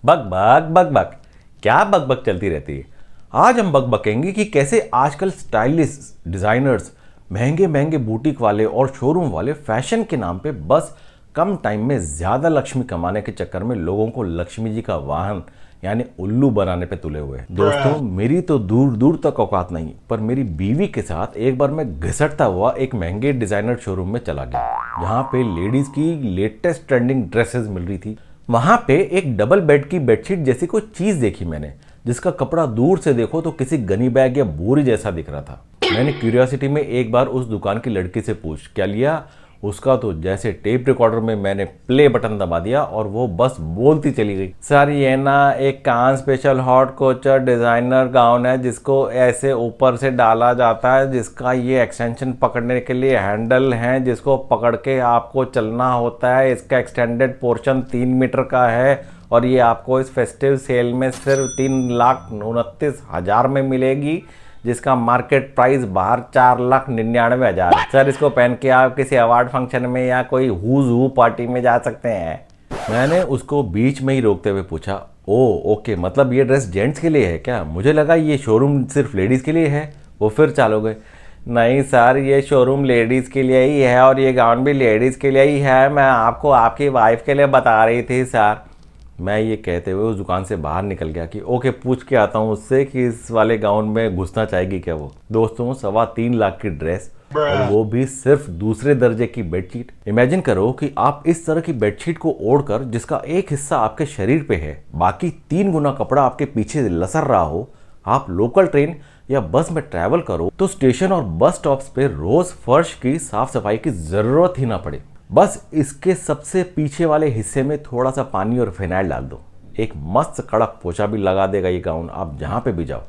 बक बक बक बक, क्या बक बक चलती रहती है। आज हम बक बकेंगे कि कैसे आजकल स्टाइलिश डिजाइनर्स, महंगे महंगे बुटीक वाले और शोरूम वाले फैशन के नाम पे बस कम टाइम में ज्यादा लक्ष्मी कमाने के चक्कर में लोगों को लक्ष्मी जी का वाहन यानी उल्लू बनाने पे तुले हुए हैं। दोस्तों, मेरी तो दूर दूर तक औकात नहीं, पर मेरी बीवी के साथ एक बार मैं घिसटता हुआ एक महंगे डिजाइनर शोरूम में चला गया, जहाँ पे लेडीज की लेटेस्ट ट्रेंडिंग ड्रेसेस मिल रही थी। वहां पे एक डबल बेड की बेडशीट जैसी कोई चीज देखी मैंने, जिसका कपड़ा दूर से देखो तो किसी गनी बैग या बोरी जैसा दिख रहा था। मैंने क्यूरियोसिटी में एक बार उस दुकान की लड़की से पूछ क्या लिया। उसका तो जैसे टेप रिकॉर्डर में मैंने प्ले बटन दबा दिया और वो बस बोलती चली गई, सर ये ना एक Cannes special haute couture designer gown है, जिसको ऐसे ऊपर से डाला जाता है, जिसका ये एक्सटेंशन पकड़ने के लिए हैंडल है, जिसको पकड़ के आपको चलना होता है। इसका एक्सटेंडेड पोर्शन 3 मीटर का है और ये आपको इस फेस्टिव सेल में सिर्फ 3,29,000 में मिलेगी, जिसका मार्केट प्राइस बाहर 4,99,000 है। सर इसको पहन के आप किसी अवार्ड फंक्शन में या कोई हुज हू पार्टी में जा सकते हैं। मैंने उसको बीच में ही रोकते हुए पूछा, ओ ओके, मतलब ये ड्रेस जेंट्स के लिए है क्या? मुझे लगा ये शोरूम सिर्फ लेडीज के लिए है। वो फिर चालू गए, नहीं सर ये शोरूम लेडीज के लिए ही है और ये गाउन भी लेडीज के लिए ही है, मैं आपको आपकी वाइफ के लिए बता रही थी सर। मैं ये कहते हुए उस दुकान से बाहर निकल गया कि ओके, पूछ के आता हूँ उससे कि इस वाले गाउन में घुसना चाहेगी क्या वो। दोस्तों, 3.25 लाख की ड्रेस और वो भी सिर्फ दूसरे दर्जे की बेडशीट। इमेजिन करो कि आप इस तरह की बेडशीट को ओढ़कर, जिसका एक हिस्सा आपके शरीर पे है, बाकी 3 गुना कपड़ा आपके पीछे लसर रहा हो, आप लोकल ट्रेन या बस में ट्रैवल करो तो स्टेशन और बस स्टॉप्स पे रोज फर्श की साफ सफाई की जरूरत ही ना पड़े। बस इसके सबसे पीछे वाले हिस्से में थोड़ा सा पानी और फिनाइल डाल दो, एक मस्त कड़क पोछा भी लगा देगा ये गाउन, आप जहां पे भी जाओ।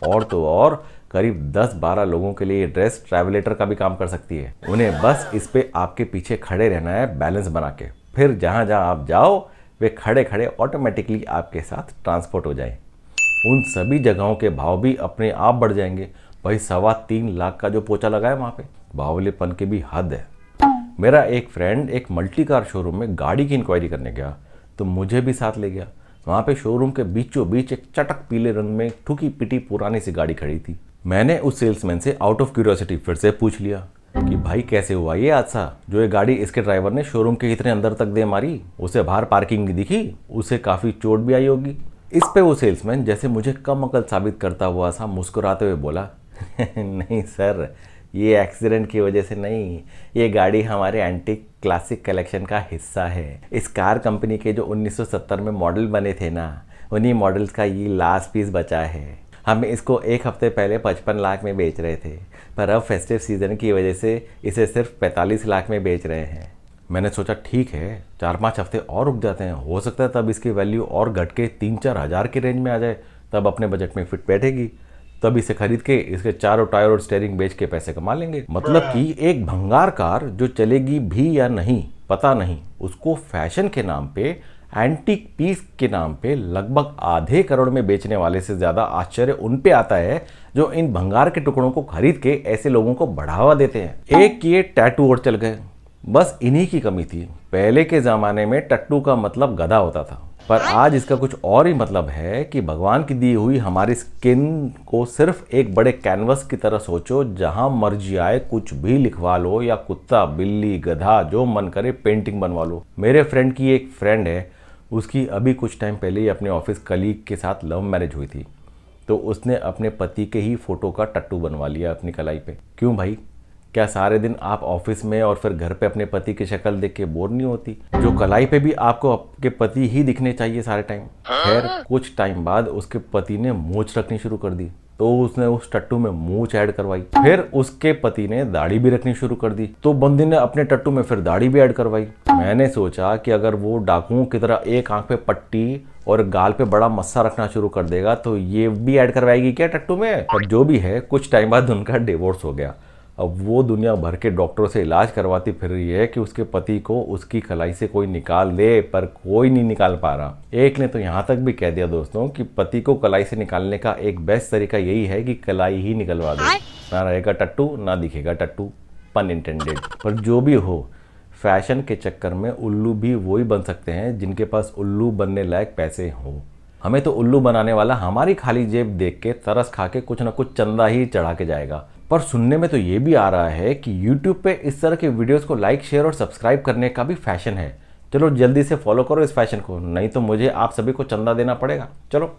और तो और करीब 10-12 लोगों के लिए ये ड्रेस ट्रैवलेटर का भी काम कर सकती है। उन्हें बस इस पे आपके पीछे खड़े रहना है बैलेंस बना के, फिर जहां जहां आप जाओ वे खड़े खड़े ऑटोमेटिकली आपके साथ ट्रांसपोर्ट हो जाए। उन सभी जगहों के भाव भी अपने आप बढ़ जाएंगे। भाई 3.25 लाख का जो पोछा लगा है वहां पे, बावलेपन की भी हद है। मेरा एक फ्रेंड एक मल्टी कार शोरूम में गाड़ी की इंक्वायरी करने गया तो मुझे भी साथ ले गया। वहाँ पे शोरूम के बीचों बीच एक चटक पीले रंग में ठुकी पिटी पुरानी सी गाड़ी खड़ी थी। मैंने उस सेल्समैन से आउट ऑफ क्यूरियोसिटी फिर से पूछ लिया कि भाई कैसे हुआ ये हादसा, जो ये गाड़ी इसके ड्राइवर ने शोरूम के इतने अंदर तक दे मारी, उसे बाहर पार्किंग दिखी, उसे काफ़ी चोट भी आई होगी। इस पे वो सेल्समैन जैसे मुझे कम अकल साबित करता हुआ सा मुस्कुराते हुए बोला, नहीं सर, ये एक्सीडेंट की वजह से नहीं, ये गाड़ी हमारे एंटीक क्लासिक कलेक्शन का हिस्सा है। इस कार कंपनी के जो 1970 में मॉडल बने थे ना, उन्हीं मॉडल्स का ये लास्ट पीस बचा है। हम इसको एक हफ्ते पहले 55 लाख में बेच रहे थे, पर अब फेस्टिव सीजन की वजह से इसे सिर्फ 45 लाख में बेच रहे हैं। मैंने सोचा ठीक है, 4-5 हफ्ते और रुक जाते हैं, हो सकता है तब इसकी वैल्यू और घट के 3-4 हज़ार की रेंज में आ जाए, तब अपने बजट में फिट बैठेगी, तब इसे खरीद के इसके चारों टायर और स्टीयरिंग बेच के पैसे कमा लेंगे। मतलब कि एक भंगार कार जो चलेगी भी या नहीं पता नहीं, उसको फैशन के नाम पे, एंटीक पीस के नाम पे लगभग आधे करोड़ में बेचने वाले से ज्यादा आश्चर्य उन पे आता है जो इन भंगार के टुकड़ों को खरीद के ऐसे लोगों को बढ़ावा देते हैं। एक किए टैटू और चल गए, बस इन्हीं की कमी थी। पहले के जमाने में टट्टू का मतलब गधा होता था, पर आज इसका कुछ और ही मतलब है कि भगवान की दी हुई हमारी स्किन को सिर्फ एक बड़े कैनवस की तरह सोचो, जहां मर्जी आए कुछ भी लिखवा लो, या कुत्ता बिल्ली गधा जो मन करे पेंटिंग बनवा लो। मेरे फ्रेंड की एक फ्रेंड है, उसकी अभी कुछ टाइम पहले ही अपने ऑफिस कलीग के साथ लव मैरिज हुई थी, तो उसने अपने पति के ही फोटो का टट्टू बनवा लिया अपनी कलाई पे। क्यों भाई, क्या सारे दिन आप ऑफिस में और फिर घर पे अपने पति की शक्ल देख के बोर नहीं होती? जो कलाई पे भी आपको आपके पति ही दिखने चाहिए सारे टाइम। खैर कुछ टाइम बाद उसके पति ने मूंछ रखनी शुरू कर दी, तो उसने उस टट्टू में मूंछ ऐड करवाई। फिर उसके पति ने दाढ़ी भी रखनी शुरू कर दी, तो बंदी ने अपने टट्टू में फिर दाढ़ी भी ऐड करवाई। मैंने सोचा कि अगर वो डाकुओं की तरह एक आंख पे पट्टी और गाल पे बड़ा मस्सा रखना शुरू कर देगा तो ये भी ऐड करवाएगी क्या टट्टू में? पर जो भी है, कुछ टाइम बाद उनका डिवोर्स हो गया। अब वो दुनिया भर के डॉक्टरों से इलाज करवाती फिर रही है कि उसके पति को उसकी कलाई से कोई निकाल दे, पर कोई नहीं निकाल पा रहा। एक ने तो यहाँ तक भी कह दिया दोस्तों कि पति को कलाई से निकालने का एक बेस्ट तरीका यही है कि कलाई ही निकलवा दो, ना रहेगा टट्टू ना दिखेगा टट्टू, पन इंटेंडेड। पर जो भी हो, फैशन के चक्कर में उल्लू भी वही बन सकते हैं जिनके पास उल्लू बनने लायक पैसे हों। हमें तो उल्लू बनाने वाला हमारी खाली जेब देख के तरस खा के कुछ ना कुछ चंदा ही चढ़ा के जाएगा। पर सुनने में तो ये भी आ रहा है कि YouTube पे इस तरह के वीडियोस को लाइक, शेयर और सब्सक्राइब करने का भी फैशन है। चलो जल्दी से फॉलो करो इस फैशन को, नहीं तो मुझे आप सभी को चंदा देना पड़ेगा। चलो।